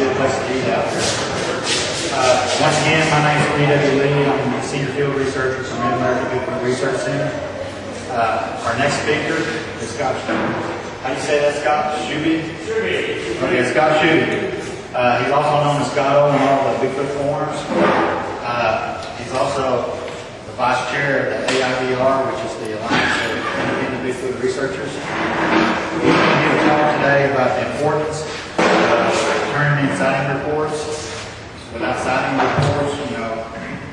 good place to be out there. Once again, my name is BW Lee. I'm a senior field researcher from the American Bigfoot Research Center. Our next speaker is Scott. How do you say that, Scott? Shuby? Okay, Scott Shuby. He's also known as Scotto in all the Bigfoot forums. He's also the vice chair of the AIVR, which is the Alliance of Independent Bigfoot Researchers. He's going to give a talk today about the importance of turning in sighting reports. Without sighting reports,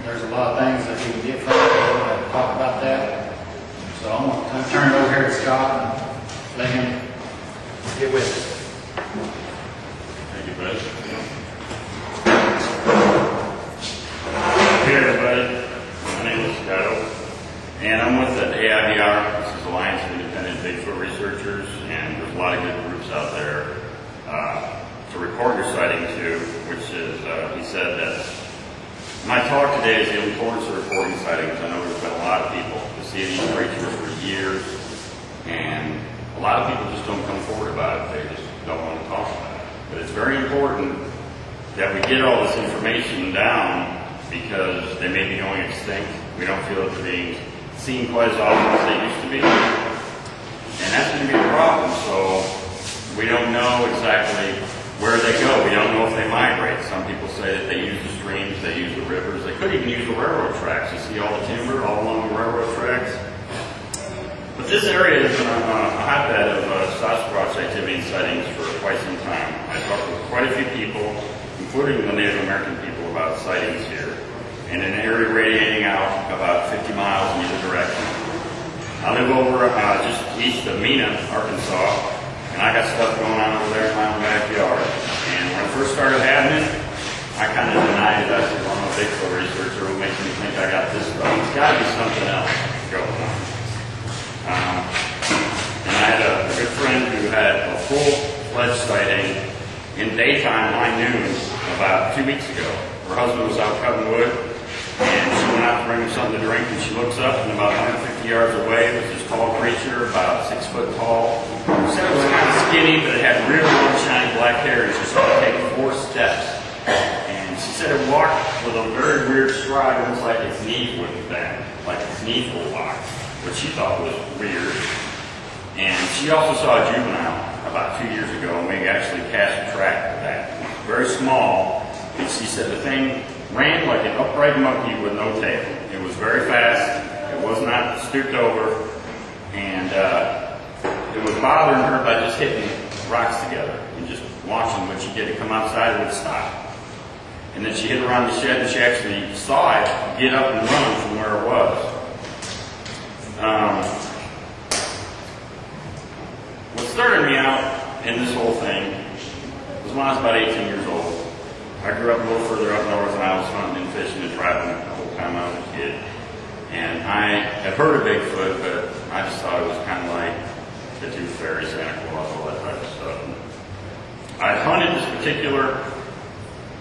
there's a lot of things that we can get from it. We're going to talk about that. So I'm going to turn it over here to Scott and let him get with it. Thank you, Bud. Hey, everybody. My name is Scotto, and I'm with the AIVR. This is Alliance of Independent Bigfoot Researchers, and there's a lot of good groups out there to report your sighting to, which is, he said that my talk today is the importance of reporting sightings. I know there's been a lot of people who see these creatures for years, and a lot of people just don't come forward about it. They just don't want to talk about it. But it's very important that we get all this information down because they may be going extinct. We don't feel that they're being seen quite as often as they used to be. And that's going to be a problem. So we don't know exactly where they go. We don't know if they migrate. Some people say that they use the streams, they use the rivers. They could even use the railroad tracks. You see all the timber all along the railroad tracks. But this area has been a hotbed of Sasquatch activity and sightings for quite some time. I talked with quite a few people, including the Native American people, about sightings here, in an area radiating out about 50 miles in either direction. I live over just east of Mena, Arkansas, and I got stuff going on over there in my own backyard. And when it first started happening, I kind of denied it. I said, well, I'm a Bigfoot researcher. What makes me think I got this stuff? It's got to be something else going on. And I had a good friend who had a full-fledged sighting in daytime high noon about 2 weeks ago. Her husband was out cutting wood, and she went out to bring him something to drink, and she looks up, and about 150 yards away was this tall creature, about 6 foot tall. She said it was kind of skinny, but it had really long, shiny black hair, and she saw it take 4 steps. And she said it walked with a very weird stride, almost like its knees wouldn't bend, like its knees would walk, which she thought was weird. And she also saw a juvenile about 2 years ago, and we actually cast a track of that. Very small, and she said the thing ran like an upright monkey with no tail. It was very fast, it was not stooped over, and it was bothering her by just hitting rocks together and just watching when she'd get it come outside, it would stop. And then she hit around the shed, and she actually saw it get up and run from where it was. What started me out in this whole thing was when I was about 18 years old. I grew up a little further up north, and I was hunting and fishing and traveling the whole time I was a kid. And I had heard of Bigfoot, but I just thought it was kind of like the Tooth Fairy, Santa Claus, all that type of stuff. I hunted this particular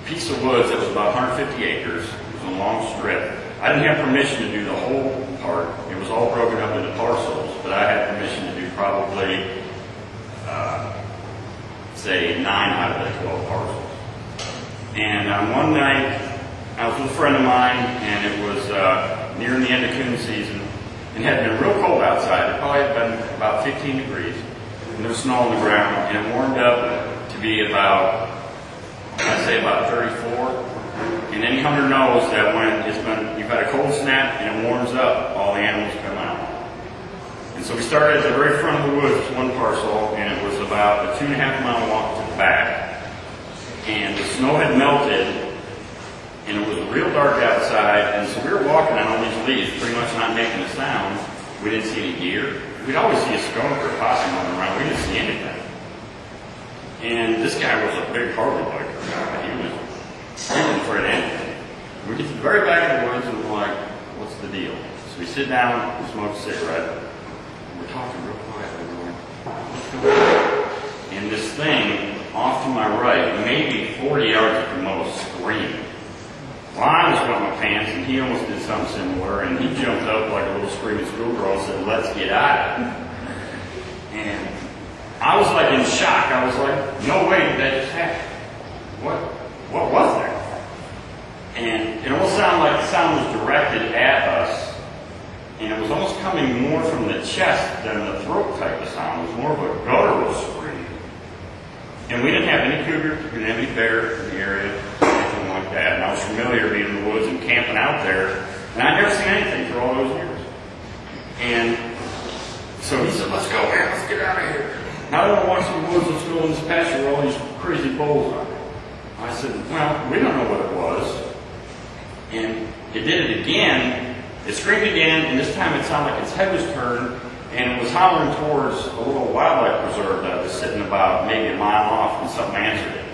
piece of woods that was about 150 acres. It was a long strip. I didn't have permission to do the whole part. It was all broken up into parcels, but I had permission to do probably, say, 9 out of the 12 parcels. And one night, I was with a friend of mine, and it was near the end of coon season, and it had been real cold outside. It probably had been about 15 degrees, and there was snow on the ground, and it warmed up to be about, I'd say about 34. And any hunter knows that when you've had a cold snap and it warms up, all the animals come out. And so we started at the very front of the woods, one parcel, and it was about a 2.5 mile walk to the back. And the snow had melted, and it was real dark outside, and so we were walking on all these leaves, pretty much not making a sound. We didn't see any deer. We'd always see a skunk or a possum running around. We didn't see anything. And this guy was a big Harley biker guy. He wasn't afraid of anything. We get to the very back of the woods, and we're like, what's the deal? So we sit down, we smoke a cigarette, and we're talking real quietly. We're like, what's going on? And this thing off to my right, maybe 40 yards at the most, screamed. Well, I was wetting my pants, and he almost did something similar, and he jumped up like a little screaming schoolgirl and said, let's get at it. And I was like in shock. I was like, no way did that just happen. what was there? And it almost sounded like the sound was directed at us, and it was almost coming more from the chest than the throat type of sound. It was more of a guttural scream. And we didn't have any cougar, we didn't have any bear in the area, anything like that. And I was familiar being in the woods and camping out there, and I'd never seen anything for all those years. And so he said, let's go, man, let's get out of here. Now I don't want to watch the woods, let's go in this pasture where all these crazy bulls are. I said, well, we don't know what it was. And it did it again. It screamed again, and this time it sounded like its head was turned, and it was hollering towards a little wildlife preserve that was sitting about maybe a mile off, and something answered it.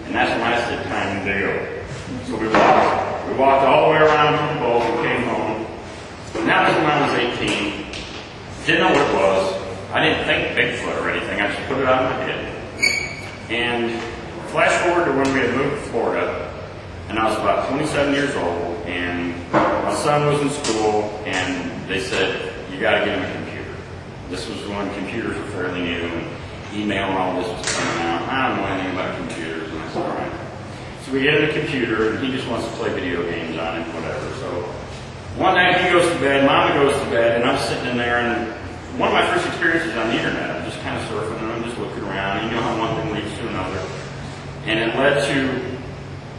And that's when I said, time to go. So we walked all the way around to the bulls and came home. Now this is when I was 18. Didn't know what it was. I didn't think Bigfoot or anything. I just put it out of my head. And flash forward to when we had moved to Florida, and I was about 27 years old, and my son was in school, and they said, you got to get him a computer. This was when computers were fairly new, and email and all this was coming out. I don't know anything about computers, and I said, all right. So we get him a computer, and he just wants to play video games on it, whatever. So one night he goes to bed, Mama goes to bed, and I'm sitting in there, and one of my first experiences on the internet, I'm just kind of surfing, and I'm just looking around, and you know how one thing leads to another. And it led to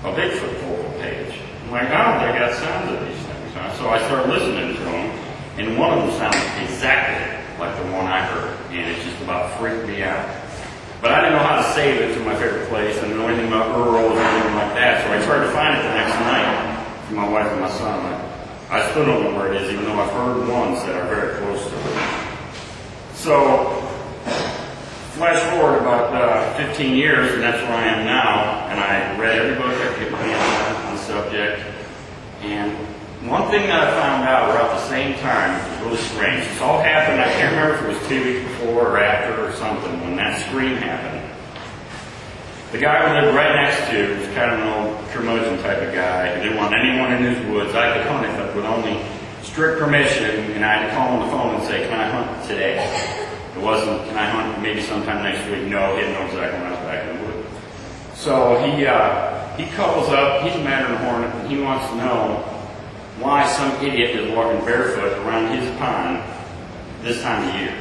a Bigfoot forum page. I'm like, oh, they got sounds of these things. Huh? So I started listening to them, and one of them sounded exactly like the one I heard, and it just about freaked me out. But I didn't know how to save it to my favorite place, and didn't know anything about Earl or anything like that, so I tried to find it the next night for my wife and my son. I still don't know where it is, even though I've heard ones that are very close to it. So, flash forward about 15 years, and that's where I am now, and I read every book I could on the subject. And one thing that I found out around the same time was really strange. This all happened, I can't remember if it was 2 weeks before or after or something, when that scream happened. The guy we lived right next to was kind of an old curmudgeon type of guy who didn't want anyone in his woods. I could hunt it with only strict permission, and I had to call on the phone and say, can I hunt today? It wasn't, can I hunt maybe sometime next week? No, he didn't know exactly when I was back in the woods. So he calls up, he's a Matterhorn hornet, and he wants to know why some idiot is walking barefoot around his pond this time of year.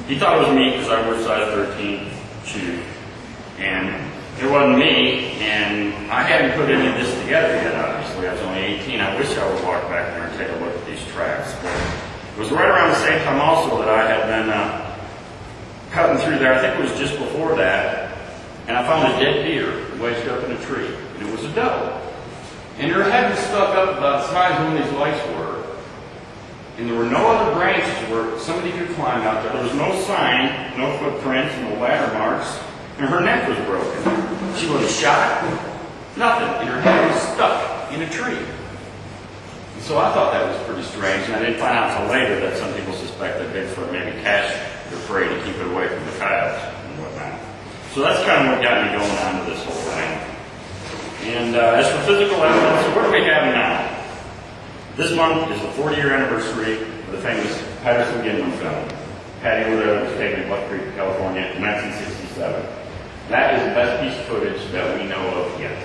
He thought it was me because I wear size 13 shoes. And it wasn't me, and I hadn't put any of this together yet, obviously. I was only 18. I wish I would walk back there and take a look at these tracks. But it was right around the same time also that I had been cutting through there. I think it was just before that. And I found a dead deer wedged up in a tree. And it was a doe. And her head was stuck up about the size of one of these lights were. And there were no other branches where somebody could climb out there. There was no sign, no footprints, no ladder marks. And her neck was broken. She wasn't shot, nothing. And her head was stuck in a tree. And so I thought that was pretty strange. And I didn't find out until later that some people suspect that Bigfoot maybe cached their prey to keep it away from the coyotes and whatnot. So that's kind of what got me going on to this whole thing. And as for physical evidence, so what do we have now? This month is the 40-year anniversary of the famous Patterson-Gimlin film. Patty Luther was taken in Buck Creek, California in 1967. That is the best piece of footage that we know of yet.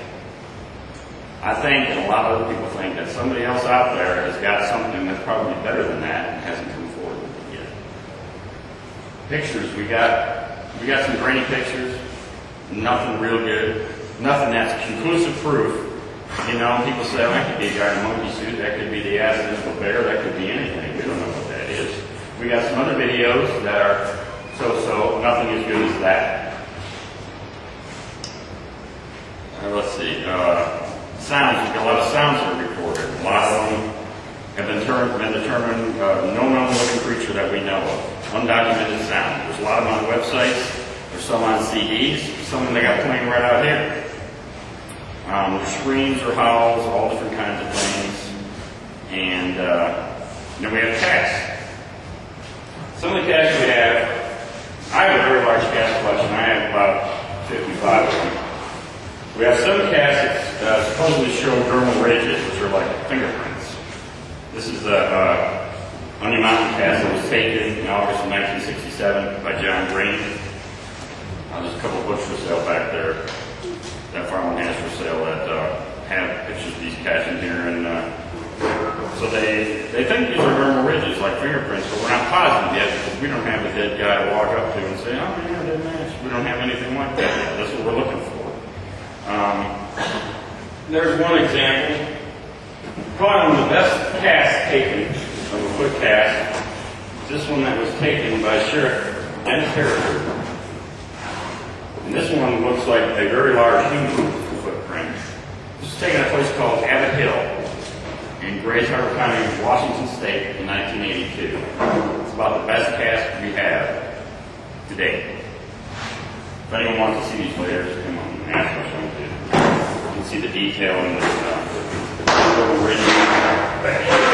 I think, and a lot of other people think, that somebody else out there has got something that's probably better than that and hasn't come forward with it yet. Pictures, we got some grainy pictures, nothing real good, nothing that's conclusive proof. You know, people say, well, that could be a guy in a monkey suit, that could be the accidental bear, that could be anything. We don't know what that is. We got some other videos that are so-so, nothing as good as that. Let's see, sounds, we've got a lot of sounds that are reported. A lot of them have been determined no known living creature that we know of. Undocumented sound. There's a lot of them on websites. There's some on CDs. Some of them they got playing right out here. There's screams or howls, all different kinds of things. And then we have cats. Some of the cats we have, I have a very large cat collection. I have about 55 of them. We have some cats that supposedly show dermal ridges, which are like fingerprints. This is the Onion Mountain cat that was taken in August of 1967 by John Green. There's a couple books for sale back there that farm has for sale that have pictures of these cats in here, and so they think these are normal ridges like fingerprints, but we're not positive yet because we don't have a dead guy to walk up to and say, oh yeah, they match. We don't have anything like that yet. That's what we're looking for. There's one example. Probably one of the best casts taken of a foot cast. This one that was taken by Sheriff and Terrier. And this one looks like a very large human footprint. This was taken at a place called Abbott Hill in Grays Harbor County, Washington State in 1982. It's about the best cast we have today. If anyone wants to see these later, come on and ask us one too. You can see the detail in this little ridge back here.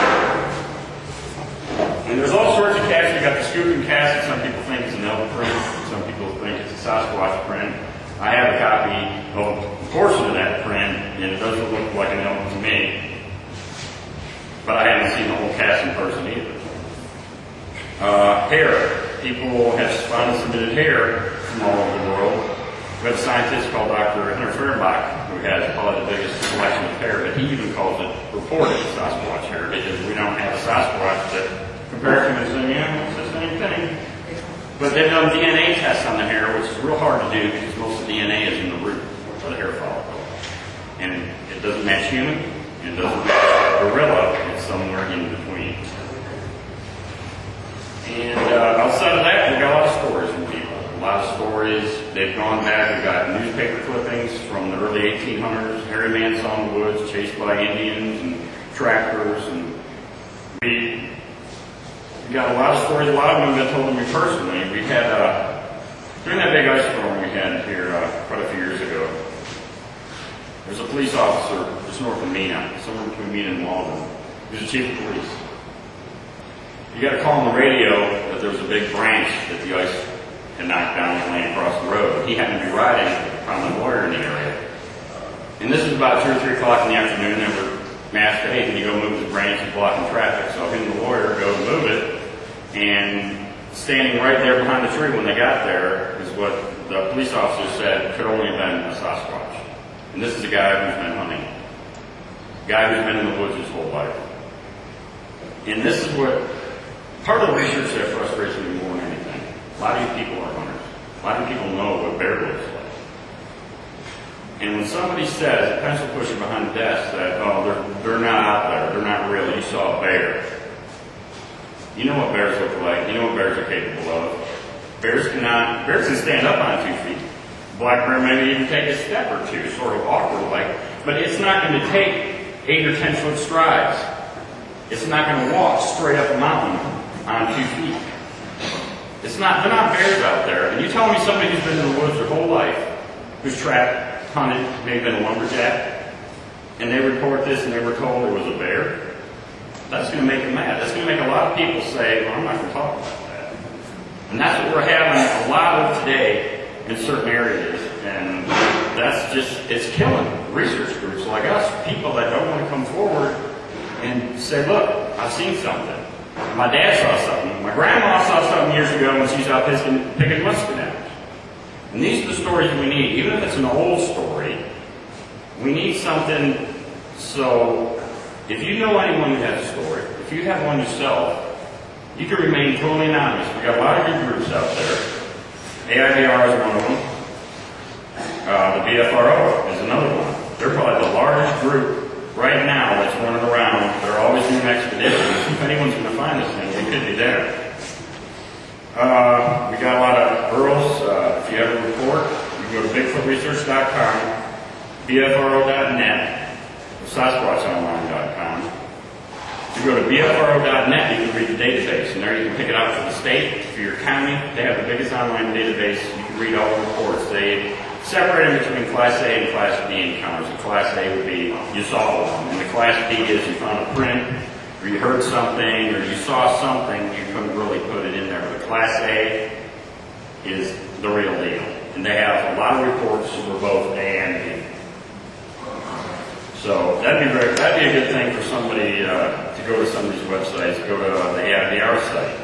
And there's all sorts of casts. We've got the scooping cast that some people think is an elk print. Some people think it's a Sasquatch print. I have a copy of a portion of that print, and it doesn't look like an elk to me. But I haven't seen the whole cast in person either. Hair. People have found and submitted hair from all over the world. We have a scientist called Dr. Hunter Fehrenbach, who has probably the biggest collection of hair, but he even calls it reported Sasquatch hair because we don't have a Sasquatch that compared to him, yeah, it's the same thing. But they've done DNA tests on the hair, which is real hard to do because most of the DNA is in the root of the hair follicle. And it doesn't match human, and it doesn't match gorilla, it's somewhere in between. And outside of that, we've got a lot of stories from people. A lot of stories, they've gone back, we've got newspaper clippings from the early 1800s, hairy man saw in the woods, chased by Indians and trackers, and we got a lot of stories. A lot of them have been told to me personally. We had, during that big ice storm we had here quite a few years ago, there's a police officer just north of Mena, somewhere between Mena and Walden. He was the chief of police. You got a call on the radio that there was a big branch that the ice had knocked down and laying across the road. He happened to be riding a prominent lawyer in the area. And this is about 2 or 3 o'clock in the afternoon. They were asked, hey, can you go move this branch? It's blocking traffic. So him and the lawyer go move it. And standing right there behind the tree when they got there is what the police officer said could only have been a Sasquatch. And this is a guy who's been hunting. A guy who's been in the woods his whole life. And this is what, part of the research that frustrates me more than anything. A lot of you people are hunters. A lot of people know what bear looks like. And when somebody says, a pencil pusher behind the desk, that, oh, they're not out there, they're not real, you saw a bear. You know what bears look like. You know what bears are capable of. Bears can stand up on 2 feet. Black bear maybe even take a step or two, sort of awkward like, but it's not going to take 8 or 10 foot strides. It's not going to walk straight up a mountain on 2 feet. They're not bears out there. And you tell me somebody who's been in the woods their whole life, who's trapped, hunted, maybe been a lumberjack, and they report this and they were told there was a bear, that's going to make them mad. That's going to make a lot of people say, well, I'm not going to talk about that. And that's what we're having a lot of today in certain areas. And that's just, it's killing research groups like us, people that don't want to come forward and say, look, I've seen something. My dad saw something. My grandma saw something years ago when she's out picking muscadines. And these are the stories we need. Even if it's an old story, we need something. So if you know anyone who has a story, if you have one yourself, you can remain totally anonymous. We've got a lot of good groups out there. AIVR is one of them. The BFRO is another one. They're probably the largest group right now that's running around. They're always doing expeditions. If anyone's going to find this thing, they could be there. We got a lot of Earls. If you have a report, you can go to BigfootResearch.com, BFRO.net, SasquatchOnline.com. If you go to BFRO.net, you can read the database, and there you can pick it out for the state, for your county. They have the biggest online database. You can read all the reports. They separate them between Class A and Class B encounters. The Class A would be, you saw one, and the Class B is you found a print, or you heard something, or you saw something, you couldn't really put it in there. But Class A is the real deal. And they have a lot of reports for both A and B. So that'd be a good thing for somebody to go to some of these websites, go to the AIVR site.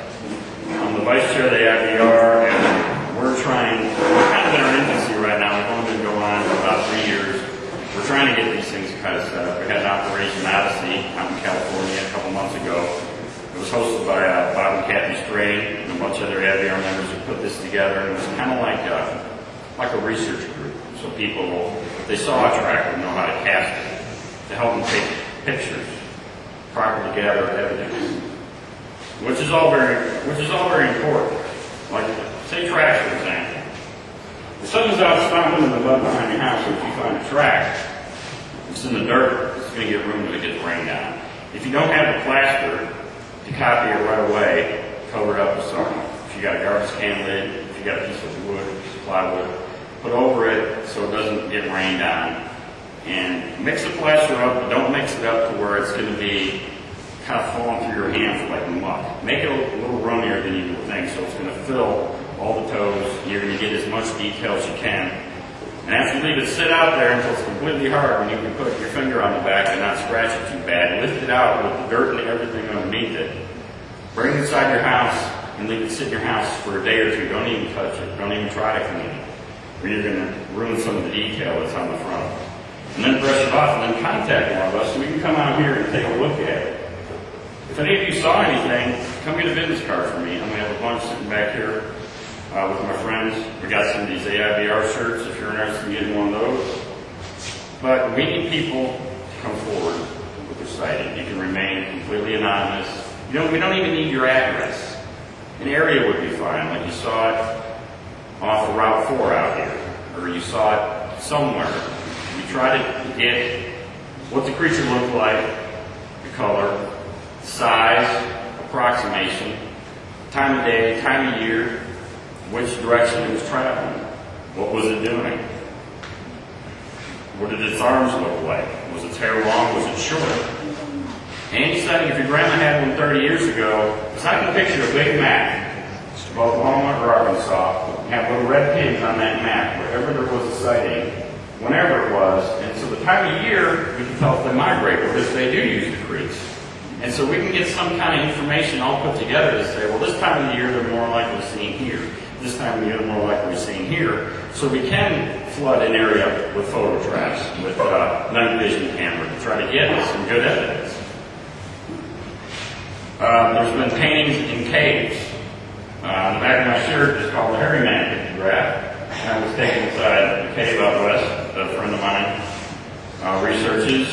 I'm the vice chair of the AIVR, and we're kind of in our infancy right now. We've only been going on for about 3 years. raised in Odyssey out in California a couple months ago. It was hosted by Bob and Kathy Stray and a bunch of other AVR members who put this together. And it was kind of like a research group. So people, if they saw a track, would know how to cast it, to help them take pictures, properly gather evidence, which is all very important. Like, say tracks, for example. If something's out found in the mud behind your house, or if you find a track, it's in the dirt, it's going to get ruined if it gets rained on. If you don't have the plaster to copy it right away, cover it up with something. If you got a garbage can lid, if you got a piece of wood, piece of plywood, put over it so it doesn't get rained on. And mix the plaster up, but don't mix it up to where it's going to be kind of falling through your hand like muck. Make it a little runnier than you would think, so it's going to fill all the toes. You're going to get as much detail as you can. And after you leave it sit out there until it's completely hard, when you can put your finger on the back and not scratch it too bad, lift it out with the dirt and everything underneath it. Bring it inside your house and leave it sit in your house for a day or two. Don't even touch it. Don't even try to clean it, or you're going to ruin some of the detail that's on the front. And then brush it off, and then contact one of us so we can come out here and take a look at it. If any of you saw anything, come get a business card from me. I'm going to have a bunch sitting back here with my friends. We got some of these AIBR shirts if you're interested in getting one of those. But we need people to come forward with their sighting. You can remain completely anonymous. We don't even need your address. An area would be fine, like you saw it off of Route 4 out here, or you saw it somewhere. We try to get what the creature looked like, the color, size, approximation, time of day, time of year, which direction it was traveling, what was it doing, what did its arms look like, was its hair long, was it short? Any sighting, if your grandma had one 30 years ago, because I can picture a big map of Oklahoma or Arkansas, and have little red pins on that map, wherever there was a sighting, whenever it was, and so the time of year, we can tell if they migrate, because they do use the creeks. And so we can get some kind of information all put together to say, well, this time of the year, they're more likely seen here. This time of the year, they're more likely seen here. So we can flood an area with photo traps, with night vision camera, to try to get some good evidence. There's been paintings in caves. The back of my shirt is called the Hairy Man pictograph. I was taken inside a cave out west that a friend of mine researches.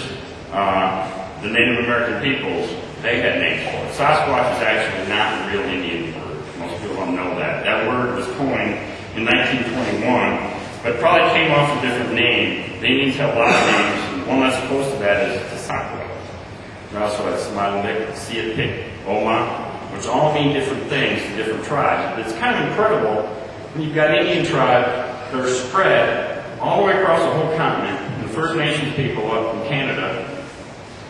The Native American peoples, they had names for it. Sasquatch is actually not a real Indian word. Most people don't know that. That word was coined in 1921, but probably came off a different name. The Indians have a lot of names, and one that's close to that is Scotto. We also have Smiling, Siatik, Oma, which all mean different things to different tribes. But it's kind of incredible when you've got Indian tribes that are spread all the way across the whole continent, and the First Nations people up in Canada,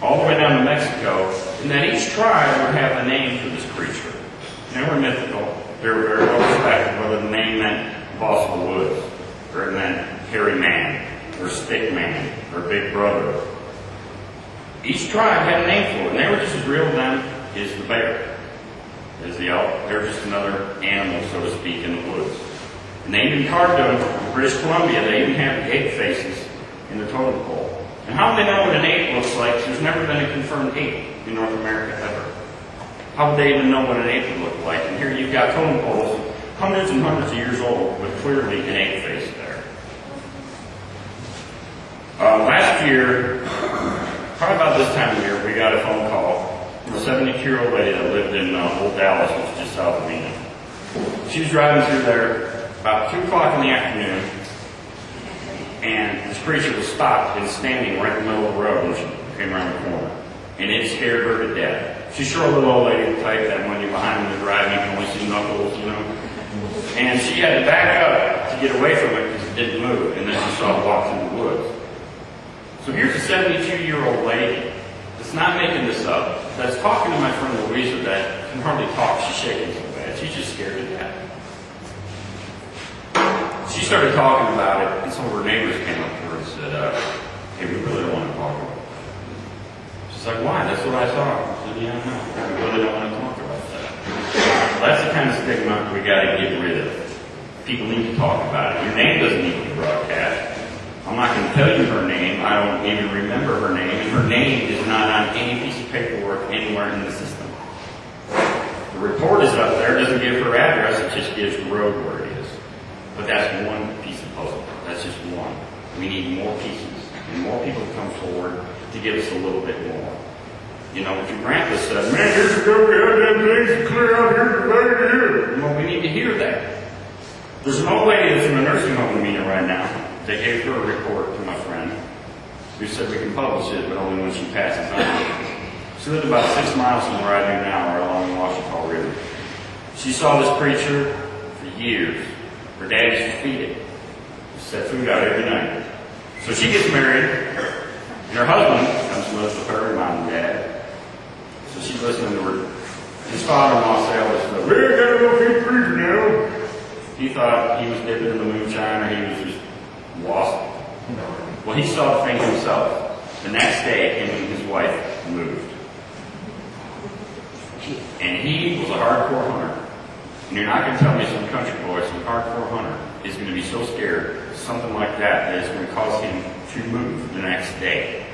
all the way down to Mexico, and that each tribe would have a name for this creature. They were mythical. They were very well respected, whether the name meant Boss of the Woods, or it meant Hairy Man, or Stick Man, or Big Brother. Each tribe had a name for it, and they were just as real to them as the bear, as the elk. They were just another animal, so to speak, in the woods. And they even carved them in British Columbia. They even have the ape faces in the totem pole. And how do they know what an ape looks like? There's never been a confirmed ape in North America ever. How would they even know what an ape would look like? And here you've got totem poles, hundreds and hundreds of years old, with clearly an ape face there. Last year, probably about this time of year, we got a phone call from a 72-year-old lady that lived in Old Dallas, which is just south of Reno. She was driving through there about 2 o'clock in the afternoon, and this creature was stopped and standing right in the middle of the road when she came around the corner. And it scared her to death. She's sure a little old lady the type that when you're behind the drive, you can only see knuckles, you know. And she had to back up to get away from it because it didn't move, and then she saw it walk through the woods. So here's a 72-year-old lady that's not making this up, that's talking to my friend Louisa that can hardly talk. She's shaking so bad. She's just scared to death. She started talking about it, and some of her neighbors came up to her and said, hey, we really don't want to talk about it. She's like, why? That's what I saw. I said, yeah, no, we really don't want to talk about that. Well, that's the kind of stigma we got to get rid of. People need to talk about it. Your name doesn't need to be broadcast. I'm I'm not going to tell you her name. I don't even remember her name. And her name is not on any piece of paperwork anywhere in the system. The report is up there. It doesn't give her address. It just gives the road where it is. But that's one piece of puzzle. That's just one. We need more pieces. And more people to come forward to give us a little bit more. You know, if your grandpa said, man, here's a go goddamn things to clear out here right here. Well, we need to hear that. There's an old lady that's in a nursing home meeting right now. They gave her a report to my friend who said we can publish it, but only when she passes on. She lived about 6 miles from where I do now, or along the Washita River. She saw this preacher for years. Her dad used to feed it. He set food out every night. So she gets married, and her husband comes to live with her mom and dad. So she's listening to his father-in-law say all this stuff. We ain't got no feed preacher now. He thought he was dipping in the moonshine, or he was just lost. Well, he saw the thing himself. The next day, him and his wife moved. And he was a hardcore hunter. And you're not going to tell me some country boy, some hardcore hunter, is going to be so scared of something like that that it's going to cause him to move the next day.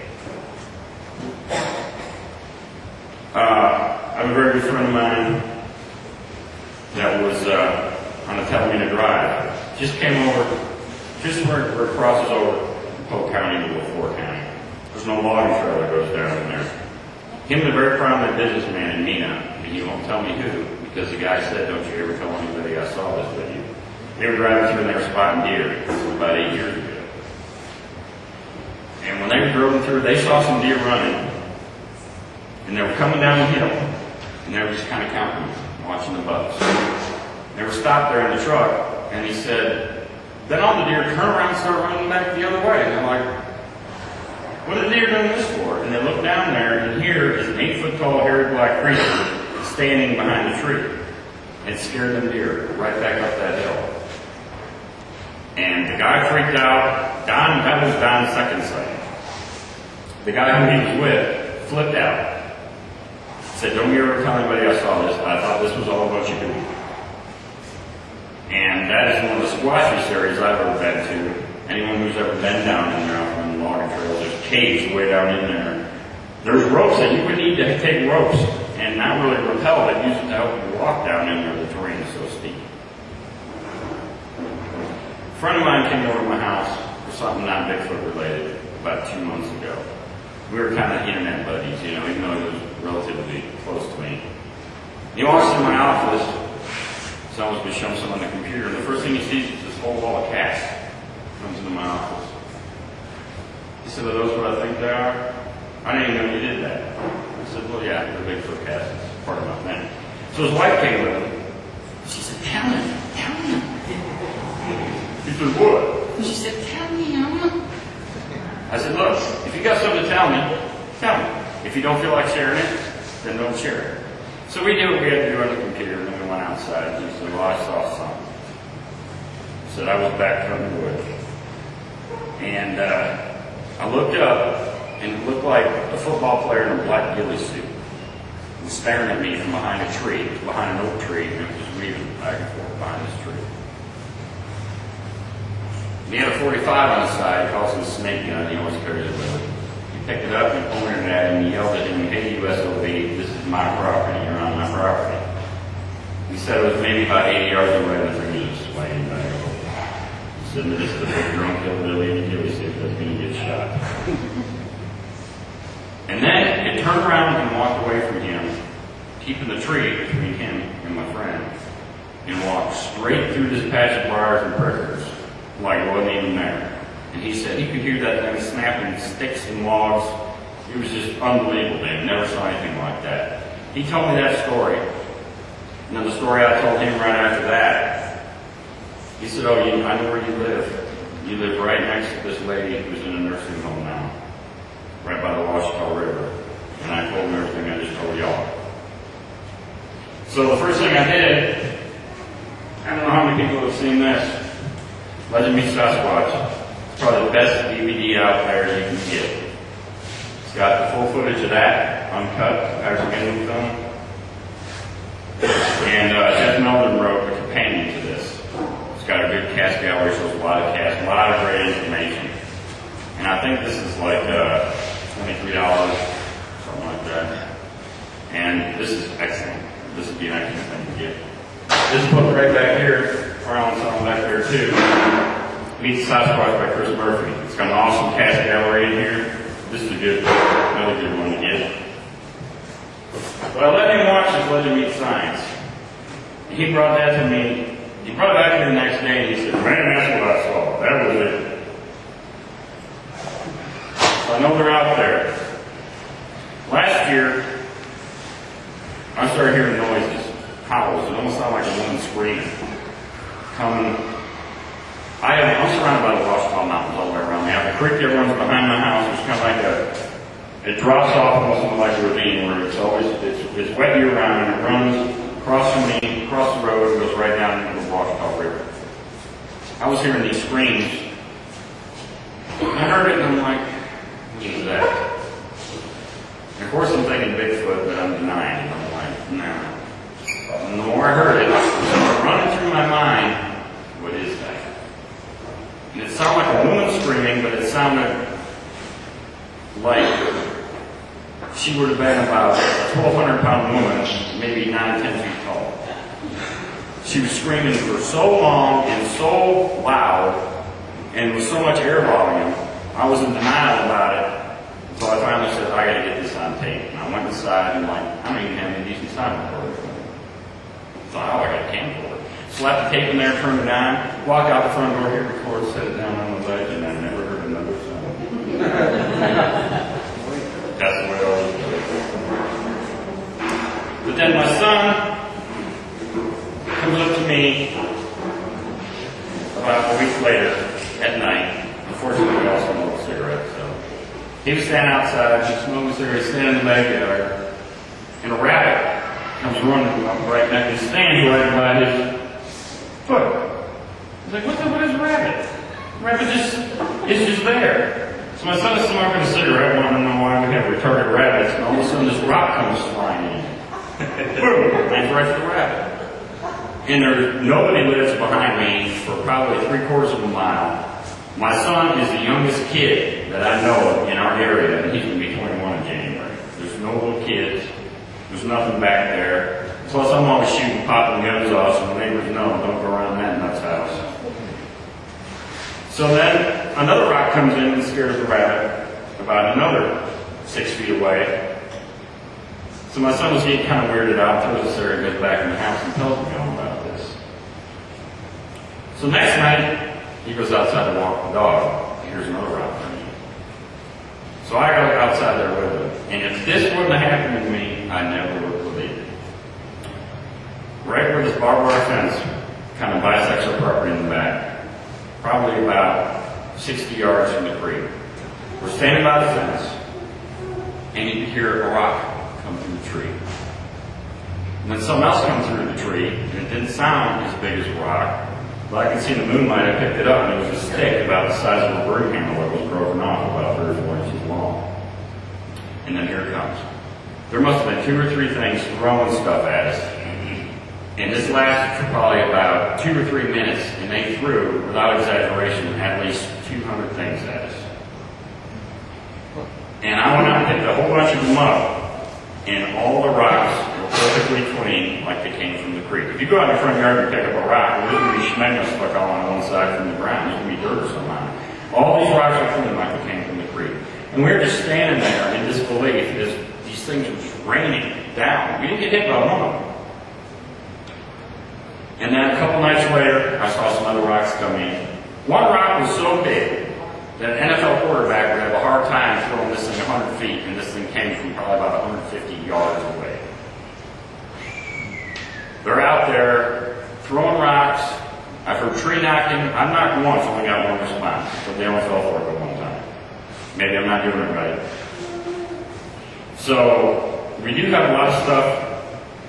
I have a very good friend of mine that was on a Talamina Drive. Just came over, just where it crosses over Polk County to LaFleur County. There's no logging trail that goes down in there. Him and a very prominent businessman in Mina, and he won't tell me who, because the guy said, don't you ever tell anybody I saw this with you. They were driving through and they were spotting deer. This was about 8 years ago. And when they were driving through, they saw some deer running. And they were coming down the hill. And they were just kind of counting them, watching the bucks. They were stopped there in the truck, and he said, then all the deer turn around and start running back the other way. And they're like, what are the deer doing this for? And they look down there, and here is an 8-foot-tall, hairy black creature standing behind a tree. It scared them deer right back up that hill. And the guy freaked out. That was Don's second sighting. The guy who he was with flipped out. Said, don't you ever tell anybody I saw this. I thought this was all about you doing. And that is one of the squashy areas I've ever been to. Anyone who's ever been down in there on the logging trails, there's caves way down in there. There's ropes that you would need to take ropes and not really rappel, but use it to help you walk down in there. The terrain is so steep. A friend of mine came over to my house for something not Bigfoot related about 2 months ago. We were kind of internet buddies, you know, even though he was relatively close to me. He walks in my office, so I was going to show him something on the computer, and the first thing he sees is this whole wall of cats. Comes into my office. He said, are those what I think they are? I didn't even know you did that. I said, well, yeah, they're Bigfoot cats. It's part of my thing. So his wife came with him. She said, tell him. He said, what? She said, tell him. I said, look, if you got something to tell me, tell me. If you don't feel like sharing it, then don't share it. So we did what we had to do on the computer, and then we went outside. And he said, well, I saw something. He said, I was back from the woods. And I looked up, and it looked like a football player in a black ghillie suit. He was staring at me from behind a tree, behind an oak tree, and it was just weaving back and forth behind this tree. And he had a 45 on his side. He calls it a snake gun. He always carries it with him. He picked it up and pointed it at him and he yelled at him, hey, USOB, this is my property. You're on my property. He said it was maybe about 80 yards away, and the thing was just swaying back. He said, this is the big drunk hillbilly in a ghillie suit that's going to get shot. And then it turned around and walked away from him, keeping the tree between him and my friend, and walked straight through this patch of briars and prickers, like it wasn't even there. And he said he could hear that thing snapping sticks and logs. It was just unbelievable, man. Never saw anything like that. He told me that story. And then the story I told him right after that, he said, oh, I know where you live. You live right next to this lady who's in a nursing home now, right by the Washita River. And I told him everything I just told y'all. So the first thing I did, I don't know how many people have seen this. Legend Meets Sasquatch. It's probably the best DVD out there you can get. It's got the full footage of that, uncut, Mexican film. And Jeff Melvin wrote a companion to this. It's got a good cast gallery, shows a lot of cast, a lot of great information. And I think this is like $23, something like that. And this is excellent. This would be an excellent thing to get. This book right back here, or on something back there too, Meet Sasquatch by Chris Murphy. It's got an awesome cast gallery in here. This is a good, another good one to get. But I let him watch this Legend Meet Science. He brought that to me. He brought it back here the next day and he said, man, that's what I saw. That was it. So I know they're out there. Last year, I started hearing noises, howls. It almost sounded like a woman screaming. I'm surrounded by the Washita Mountains all the way around me. I have a creek that runs behind my house, which is kind of like it drops off almost like a ravine where it's wet year round and it runs across from me, across the road, and goes right down into the Washita River. I was hearing these screams. And I heard it and I'm like, what is that? And of course I'm thinking Bigfoot, but I'm denying it. I'm like, no. And the more I heard it was running through my mind, what is that? And it sounded like a woman screaming, but it sounded like she would have been about a 1,200-pound woman, maybe 9 or 10 feet tall. She was screaming for so long and so loud and with so much air volume, I was in denial about it until I finally said, I gotta get this on tape. And I went inside and I don't even have any decent sound recorders. I thought, oh, I got a camcorder. Slapped the tape in there, turned it on, walked out the front door here, record, set it down on the ledge, and I never heard another sound. That's the way it always goes. But then my son comes up to me about a week later at night. Unfortunately, we all smoked a cigarette, so he was standing outside, just smoking a cigarette, standing in the backyard, and a rabbit comes running up right next to his stand right by his foot. He's like, what is a rabbit? Rabbit is just there. So my son is smoking a cigarette, wanting to know why we have retarded rabbits, and all of a sudden this rock comes flying in. Boom! Lands right to the rabbit. And nobody lives behind me for probably 3/4 of a mile. My son is the youngest kid that I know of in our area, and he's going to be 21 in January. There's no little kids. There's nothing back there. Plus, I'm always shooting, popping guns off, so the neighbors know, don't go around that nut's house. So then, another rock comes in and scares the rabbit about another 6 feet away. So my son was getting kind of weirded out, throws his cigarette, goes back in the house and tells me all about this. So next night, he goes outside to walk the dog. Here's another rock coming in. So I go outside there with him. And if this wouldn't have happened to me, I never would believe it. Right where this barbed wire fence kind of bisects our property in the back, probably about 60 yards from the creek. We're standing by the fence, and you can hear a rock come through the tree. And then something else comes through the tree, and it didn't sound as big as a rock, but I could see in the moonlight, I picked it up, and it was a stick about the size of a broom handle that was broken off about 3 or 4 inches long. And then here it comes. There must have been 2 or 3 things throwing stuff at us. And this lasted for probably about 2 or 3 minutes, and they threw, without exaggeration, at least 200 things at us. And I went out and picked a whole bunch of them up, and all the rocks were perfectly clean like they came from the creek. If you go out in your front yard and pick up a rock, there's going to be schmegma stuck all on one side from the ground. There's going to be dirt or something on it. All these rocks are clean like they came from the creek. And we were just standing there in disbelief as these things were just raining down. We didn't get hit by one of them. And then a couple nights later, I saw some other rocks come in. One rock was so big that an NFL quarterback would have a hard time throwing this thing 100 feet, and this thing came from probably about 150 yards away. They're out there throwing rocks. I've heard tree knocking. I've knocked once, only got one response, but they only fell for it one time. Maybe I'm not doing it right. So we do have a lot of stuff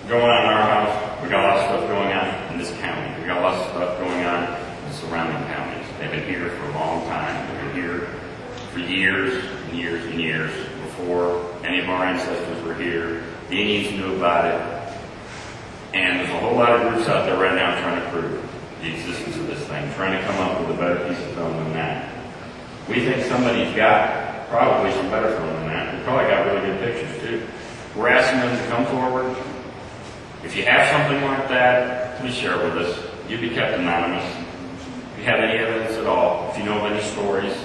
going on in our house. We got a lot of stuff going on in this county. We got lots of stuff going on in the surrounding counties. They've been here for a long time. They've been here for years and years and years before any of our ancestors were here. The Indians knew about it. And there's a whole lot of groups out there right now trying to prove the existence of this thing, trying to come up with a better piece of film than that. We think somebody's got probably some better film than that. We probably got really good pictures too. We're asking them to come forward. If you have something like that, please share it with us. You'll be kept anonymous. If you have any evidence at all, if you know of any stories,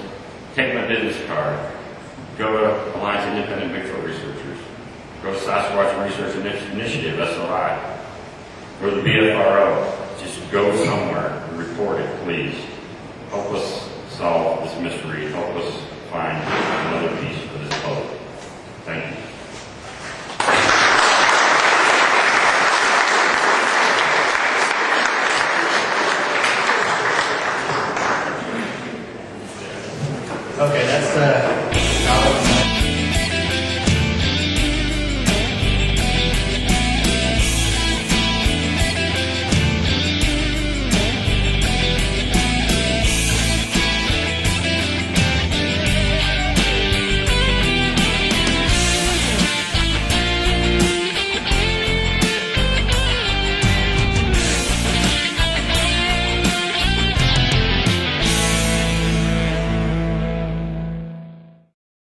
take my business card. Go to Alliance of Independent Bigfoot Researchers. Go to Sasquatch Research Initiative, SOI. Go to the BFRO. Just go somewhere and report it, please. Help us solve this mystery. Help us find another